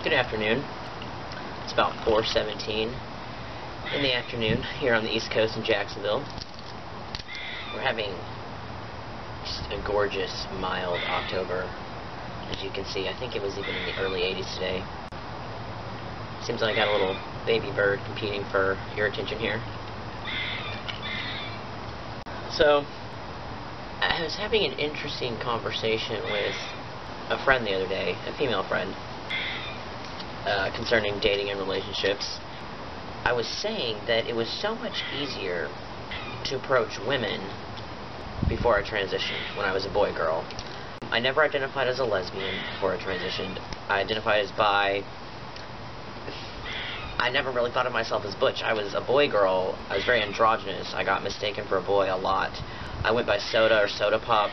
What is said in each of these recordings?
Good afternoon. It's about 4:17 in the afternoon here on the East Coast in Jacksonville. We're having just a gorgeous, mild October. As you can see, I think it was even in the early 80s today. Seems like I got a little baby bird competing for your attention here. So, I was having an interesting conversation with a friend the other day, a female friend, concerning dating and relationships. I was saying that it was so much easier to approach women before I transitioned, when I was a boy-girl. I never identified as a lesbian before I transitioned. I identified as bi. I never really thought of myself as butch. I was a boy-girl. I was very androgynous. I got mistaken for a boy a lot. I went by soda or soda pop.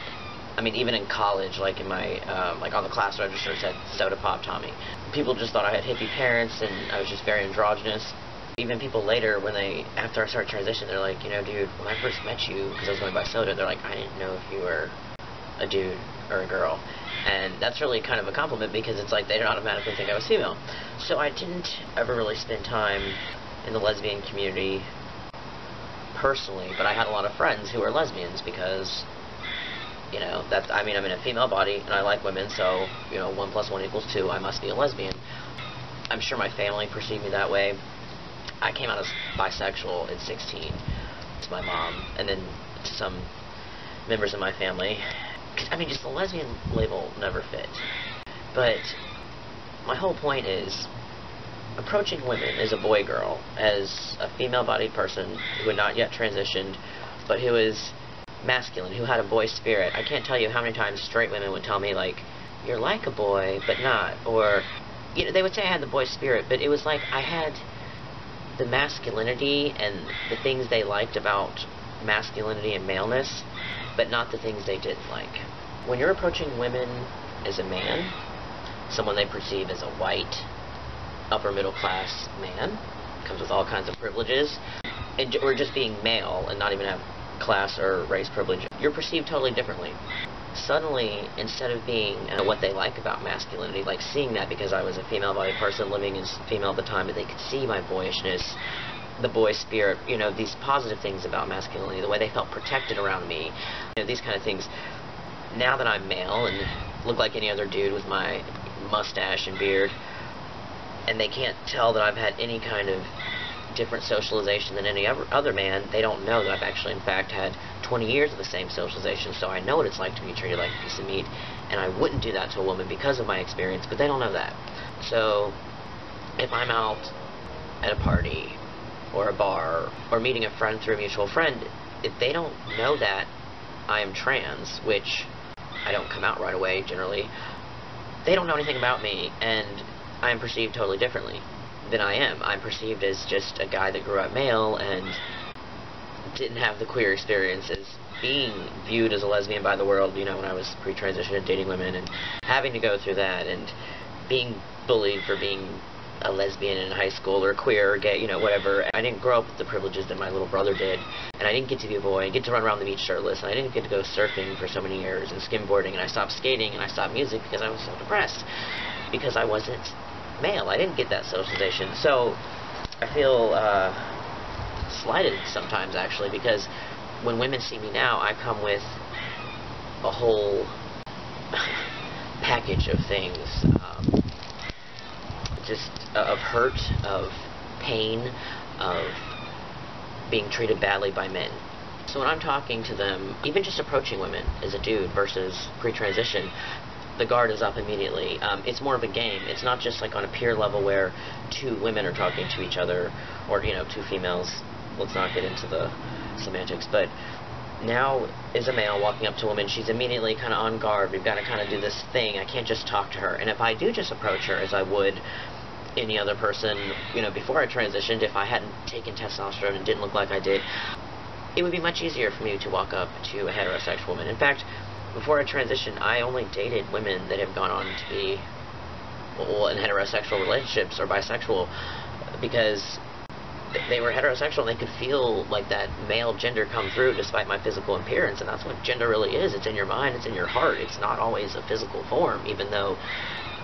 I mean, even in college, like in my, like on the class register, it said soda pop Tommy. People just thought I had hippie parents, and I was just very androgynous. Even people later, after I started transitioning, they're like, you know, dude, when I first met you, because I was going by soda, they're like, I didn't know if you were a dude or a girl. And that's really kind of a compliment, because it's like they don't automatically think I was female. So I didn't ever really spend time in the lesbian community personally, but I had a lot of friends who were lesbians, because, you know, I'm in a female body, and I like women, so, you know, 1 + 1 = 2, I must be a lesbian. I'm sure my family perceived me that way. I came out as bisexual at 16 to my mom, and then to some members of my family. I mean, just the lesbian label never fit. But my whole point is, approaching women as a boy-girl, as a female-bodied person who had not yet transitioned, but who is masculine, who had a boy spirit. I can't tell you how many times straight women would tell me, like, you're like a boy, but not. Or, you know, they would say I had the boy spirit, but it was like I had the masculinity and the things they liked about masculinity and maleness, but not the things they didn't like. When you're approaching women as a man, someone they perceive as a white, upper middle class man, comes with all kinds of privileges, or just being male and not even have class or race privilege, you're perceived totally differently. Suddenly, instead of being what they like about masculinity, like seeing that because I was a female-bodied person living as female at the time, but they could see my boyishness, the boy spirit, you know, these positive things about masculinity, the way they felt protected around me, you know, these kind of things. Now that I'm male and look like any other dude with my mustache and beard, and they can't tell that I've had any kind of different socialization than any other man, they don't know that I've actually, in fact, had 20 years of the same socialization, so I know what it's like to be treated like a piece of meat, and I wouldn't do that to a woman because of my experience, but they don't know that. So, if I'm out at a party, or a bar, or meeting a friend through a mutual friend, if they don't know that I am trans, which I don't come out right away, generally, they don't know anything about me, and I am perceived totally differently than I am. I'm perceived as just a guy that grew up male and didn't have the queer experience as being viewed as a lesbian by the world, you know, when I was pre-transition and dating women, and having to go through that, and being bullied for being a lesbian in high school, or queer, or gay, you know, whatever. I didn't grow up with the privileges that my little brother did, and I didn't get to be a boy, and get to run around the beach shirtless, and I didn't get to go surfing for so many years, and skimboarding, and I stopped skating, and I stopped music because I was so depressed, because I wasn't male. I didn't get that socialization. So I feel slighted sometimes, actually, because when women see me now, I come with a whole package of things, just of hurt, of pain, of being treated badly by men. So when I'm talking to them, even just approaching women as a dude versus pre-transition, the guard is up immediately. It's more of a game. It's not just like on a peer level where two women are talking to each other, or, you know, two females. Let's not get into the semantics, but now as a male walking up to a woman, she's immediately kind of on guard. We've got to kind of do this thing. I can't just talk to her. And if I do just approach her as I would any other person, you know, before I transitioned, if I hadn't taken testosterone and didn't look like I did, it would be much easier for me to walk up to a heterosexual woman. In fact, before I transitioned, I only dated women that have gone on to be, well, in heterosexual relationships or bisexual, because they were heterosexual and they could feel like that male gender come through despite my physical appearance, and that's what gender really is. It's in your mind, it's in your heart. It's not always a physical form, even though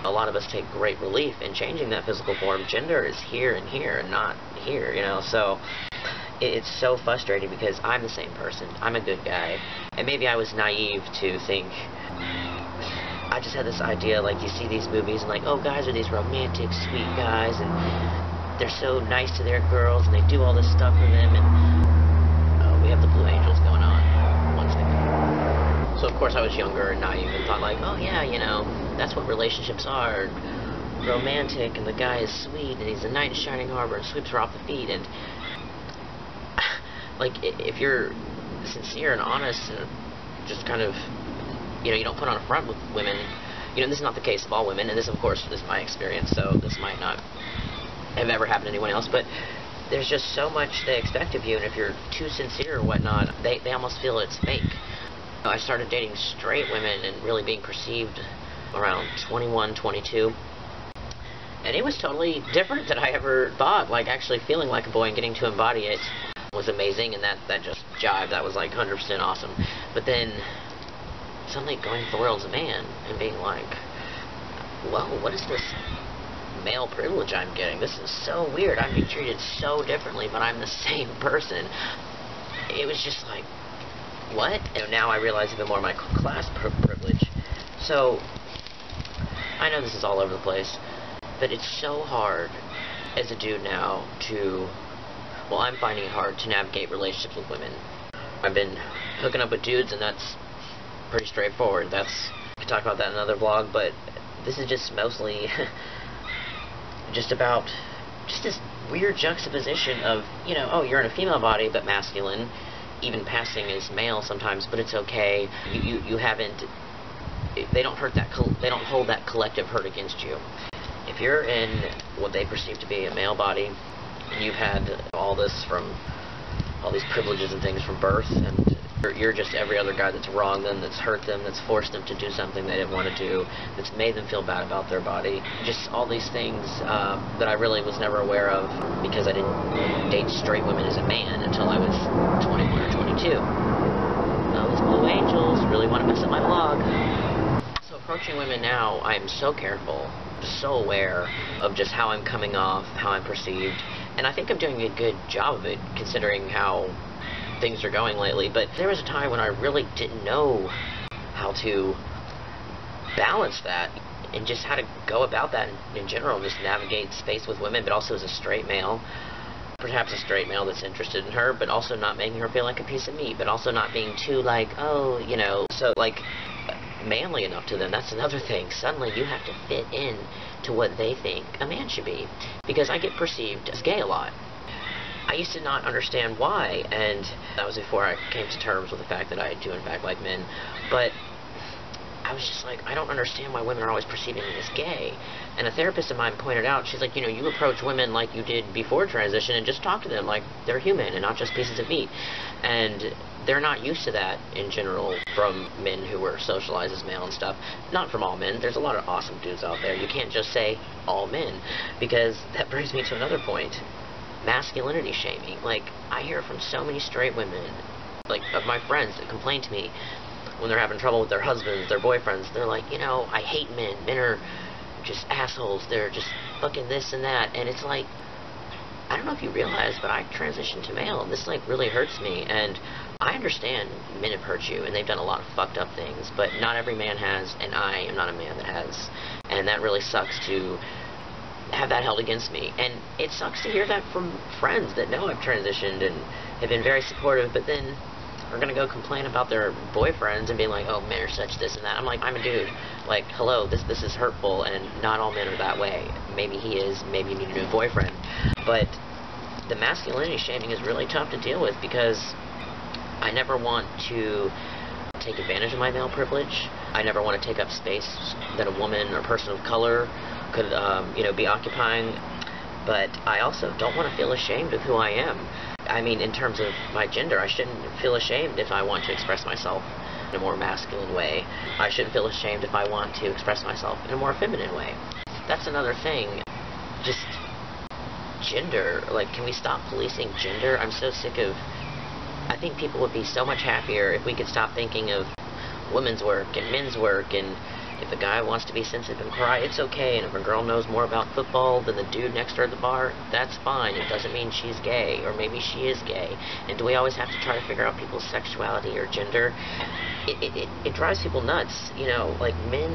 A lot of us take great relief in changing that physical form. Gender is here and not here, you know, so it's so frustrating because I'm the same person. I'm a good guy, and maybe I was naive to think. I just had this idea, like, you see these movies and like, oh, guys are these romantic, sweet guys, and they're so nice to their girls, and they do all this stuff for them, and we have the Blue Angels going on. One second. So of course I was younger and naive and thought like, oh yeah, you know, that's what relationships are. Romantic, and the guy is sweet, and he's a knight in shining armor and sweeps her off the feet, and like, if you're sincere and honest and just kind of, you know, you don't put on a front with women, you know, this is not the case of all women, and this, of course, is my experience, so this might not have ever happened to anyone else, but there's just so much they expect of you, and if you're too sincere or whatnot, they almost feel it's fake. I started dating straight women and really being perceived around 21, 22, and it was totally different than I ever thought. Like, actually feeling like a boy and getting to embody it was amazing, and that just jived. That was like 100% awesome. But then suddenly going to the world as a man and being like, whoa, what is this male privilege I'm getting? This is so weird. I'm being treated so differently, but I'm the same person. It was just like, what? And now I realize even more my class privilege. So I know this is all over the place, but it's so hard as a dude now to, well, I'm finding it hard to navigate relationships with women. I've been hooking up with dudes, and that's pretty straightforward. We can talk about that in another vlog, but this is just mostly just about this weird juxtaposition of, you know, oh, you're in a female body but masculine, even passing as male sometimes, but it's okay. You haven't, they don't hold that collective hurt against you. If you're in what they perceive to be a male body, and you've had all this from all these privileges and things from birth, and you're just every other guy that's wronged them, that's hurt them, that's forced them to do something they didn't want to do, that's made them feel bad about their body. Just all these things that I really was never aware of because I didn't date straight women as a man until I was 21 or 22. Those Blue Angels really want to mess up my vlog. So approaching women now, I'm so careful, so aware of just how I'm coming off, how I'm perceived, and I think I'm doing a good job of it considering how things are going lately. But there was a time when I really didn't know how to balance that and just how to go about that in general, just navigate space with women, but also as a straight male, perhaps a straight male that's interested in her, but also not making her feel like a piece of meat, but also not being too like, oh, you know, so like manly enough to them. That's another thing. Suddenly you have to fit in to what they think a man should be, because I get perceived as gay a lot. I used to not understand why, and that was before I came to terms with the fact that I do in fact like men, but I was just like, I don't understand why women are always perceiving me as gay. And a therapist of mine pointed out, she's like, you know, you approach women like you did before transition and just talk to them like they're human and not just pieces of meat. And they're not used to that in general from men who were socialized as male and stuff. Not from all men. There's a lot of awesome dudes out there. You can't just say all men, because that brings me to another point. Masculinity shaming. Like, I hear from so many straight women, like, of my friends that complain to me when they're having trouble with their husbands, their boyfriends. They're like, you know, I hate men. Men are just assholes. They're just fucking this and that. And it's like, I don't know if you realize, but I transitioned to male, and this, like, really hurts me. And I understand men have hurt you, and they've done a lot of fucked up things, but not every man has, and I am not a man that has. And that really sucks to have that held against me. And it sucks to hear that from friends that know I've transitioned and have been very supportive, but then are going to go complain about their boyfriends and being like, oh, men are such this and that. I'm like, I'm a dude. Like, hello, this is hurtful, and not all men are that way. Maybe he is, maybe you need a new boyfriend. But the masculinity shaming is really tough to deal with, because I never want to take advantage of my male privilege. I never want to take up space that a woman or person of color could, you know, be occupying. But I also don't want to feel ashamed of who I am. I mean, in terms of my gender, I shouldn't feel ashamed if I want to express myself in a more masculine way. I shouldn't feel ashamed if I want to express myself in a more feminine way. That's another thing. Just gender. Like, can we stop policing gender? I'm so sick of... I think people would be so much happier if we could stop thinking of women's work and men's work and If a guy wants to be sensitive and cry, it's okay. And if a girl knows more about football than the dude next to her at the bar, that's fine. It doesn't mean she's gay, or maybe she is gay. And do we always have to try to figure out people's sexuality or gender? It drives people nuts. You know, like men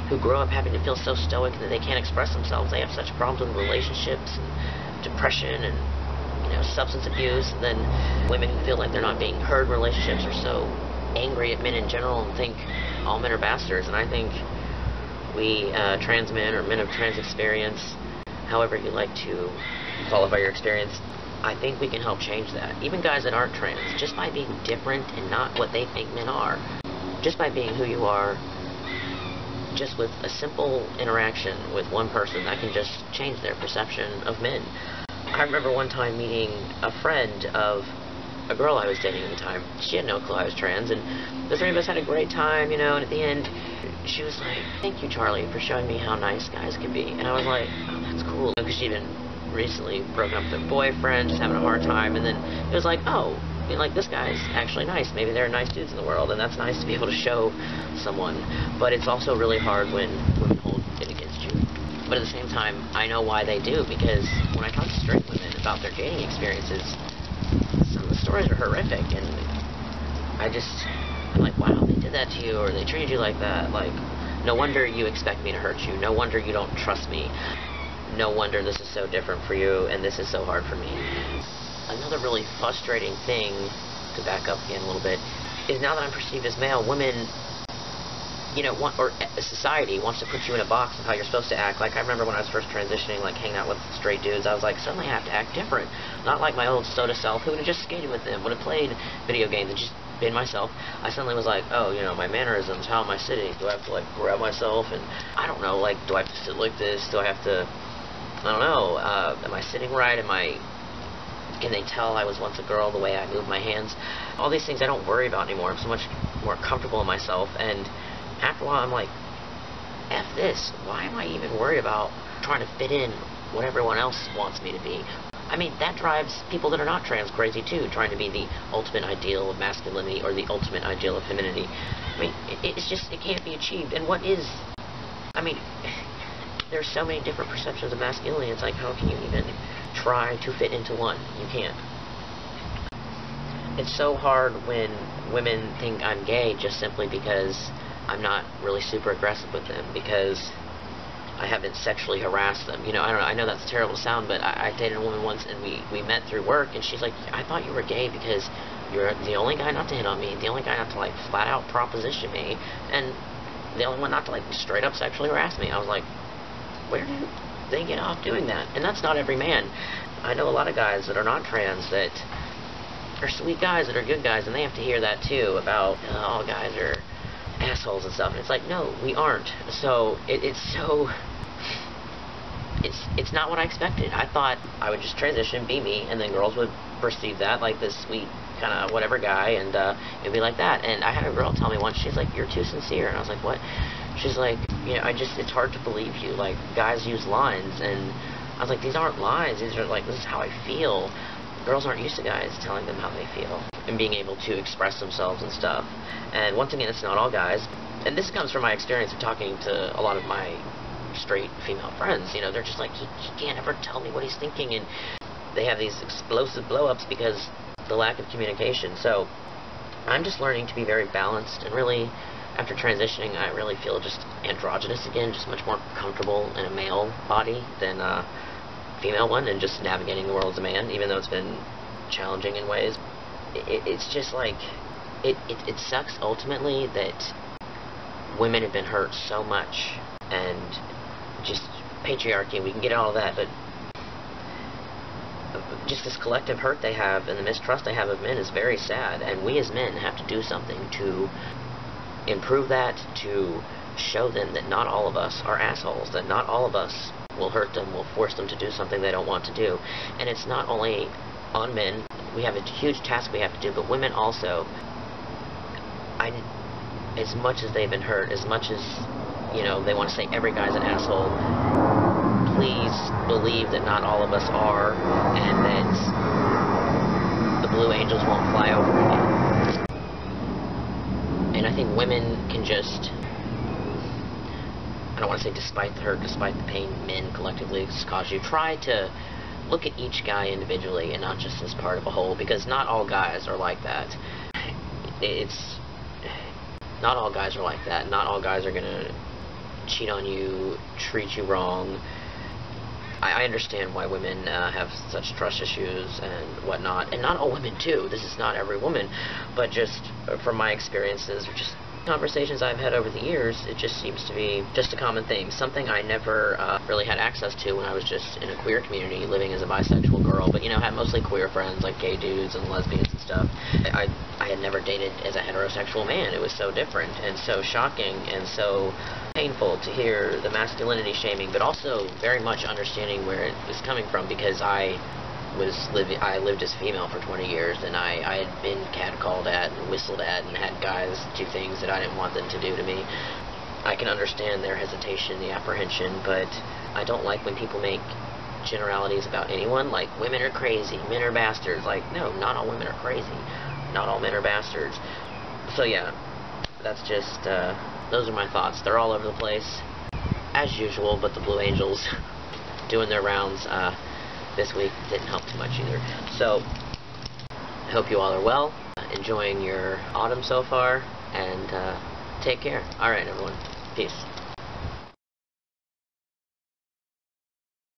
who grow up having to feel so stoic that they can't express themselves. They have such problems with relationships and depression and, you know, substance abuse. And then women who feel like they're not being heard in relationships are so angry at men in general and think all men are bastards. And I think we trans men or men of trans experience, however you like to qualify your experience, I think we can help change that. Even guys that aren't trans, just by being different and not what they think men are, just by being who you are, just with a simple interaction with one person, that can just change their perception of men. I remember one time meeting a friend of a girl I was dating at the time. She had no clue I was trans, and the three of us had a great time, you know, and at the end, she was like, "Thank you, Charlie, for showing me how nice guys can be." And I was like, "Oh, that's cool." Because she'd been recently broken up with her boyfriend, just having a hard time, and then it was like, oh, I mean, like, this guy's actually nice. Maybe there are nice dudes in the world, and that's nice to be able to show someone. But it's also really hard when women hold it against you. But at the same time, I know why they do, because when I talk to straight women about their dating experiences, some of the stories are horrific, and I'm like, wow, they did that to you, or they treated you like that. Like, no wonder you expect me to hurt you. No wonder you don't trust me. No wonder this is so different for you, and this is so hard for me. Another really frustrating thing, to back up again a little bit, is now that I'm perceived as male, women, you know, or society wants to put you in a box of how you're supposed to act. Like, I remember when I was first transitioning, like, hanging out with straight dudes, I was like, suddenly I have to act different. Not like my old soda self, who would have just skated with them, would have played video games, and just been myself. I suddenly was like, oh, you know, my mannerisms, how am I sitting? Do I have to, like, grab myself? And I don't know, like, do I have to sit like this? Do I have to, I don't know, am I sitting right? Can they tell I was once a girl the way I move my hands? All these things I don't worry about anymore. I'm so much more comfortable in myself, and after a while I'm like, F this. Why am I even worried about trying to fit in what everyone else wants me to be? I mean, that drives people that are not trans crazy too, trying to be the ultimate ideal of masculinity or the ultimate ideal of femininity. I mean, it's just, it can't be achieved. And what is, I mean, there's so many different perceptions of masculinity. It's like, how can you even try to fit into one? You can't. It's so hard when women think I'm gay just simply because I'm not really super aggressive with them, because I haven't sexually harassed them. You know, I don't know, I know that's terrible to sound, but I dated a woman once, and we met through work, and she's like, I thought you were gay because you're the only guy not to hit on me, the only guy not to, like, flat out proposition me, and the only one not to, like, straight up sexually harass me. I was like, where do they get off doing that? And that's not every man. I know a lot of guys that are not trans that are sweet guys, that are good guys, and they have to hear that too, about, all guys are assholes and stuff. And it's like, no, we aren't. So it's not what I expected. I thought I would just transition, be me, and then girls would perceive that like this sweet kind of whatever guy, and it'd be like that. And I had a girl tell me once, she's like, you're too sincere. And I was like, what? She's like, you know, it's hard to believe you. Like, guys use lines, and I was like, these aren't lines. These are, like, this is how I feel. Girls aren't used to guys telling them how they feel and being able to express themselves and stuff. And once again, it's not all guys. And this comes from my experience of talking to a lot of my straight female friends. You know, they're just like, he can't ever tell me what he's thinking, and they have these explosive blow-ups because the lack of communication. So I'm just learning to be very balanced, and really, after transitioning, I really feel just androgynous again, just much more comfortable in a male body than a female one, and just navigating the world as a man, even though it's been challenging in ways. It's just like, it sucks ultimately that women have been hurt so much, and just patriarchy, we can get all of that, but just this collective hurt they have and the mistrust they have of men is very sad, and we as men have to do something to improve that, to show them that not all of us are assholes, that not all of us will hurt them, will force them to do something they don't want to do. And it's not only on men, we have a huge task we have to do, but women also. As much as they've been hurt, as much as, you know, they want to say every guy's an asshole, please believe that not all of us are, and that the blue angels won't fly over again. And I think women can just I don't want to say despite the hurt, despite the pain men collectively cause you, try to look at each guy individually and not just as part of a whole, because not all guys are like that. Not all guys are like that. Not all guys are going to cheat on you, treat you wrong. I understand why women have such trust issues and whatnot, and not all women too. This is not every woman, but just from my experiences, or just conversations I've had over the years, it just seems to be just a common thing. Something I never really had access to when I was just in a queer community, living as a bisexual girl, but, you know, had mostly queer friends, like gay dudes and lesbians and stuff. I had never dated as a heterosexual man. It was so different and so shocking and so painful to hear the masculinity shaming, but also very much understanding where it was coming from, because I lived as female for 20 years, and I had been catcalled at and whistled at and had guys do things that I didn't want them to do to me. I can understand their hesitation, the apprehension, but I don't like when people make generalities about anyone, like women are crazy, men are bastards. Like, no, not all women are crazy. Not all men are bastards. So yeah, that's just, those are my thoughts. They're all over the place, as usual, but the Blue Angels doing their rounds this week didn't help too much either. So, I hope you all are well, enjoying your autumn so far, and take care. Alright, everyone. Peace.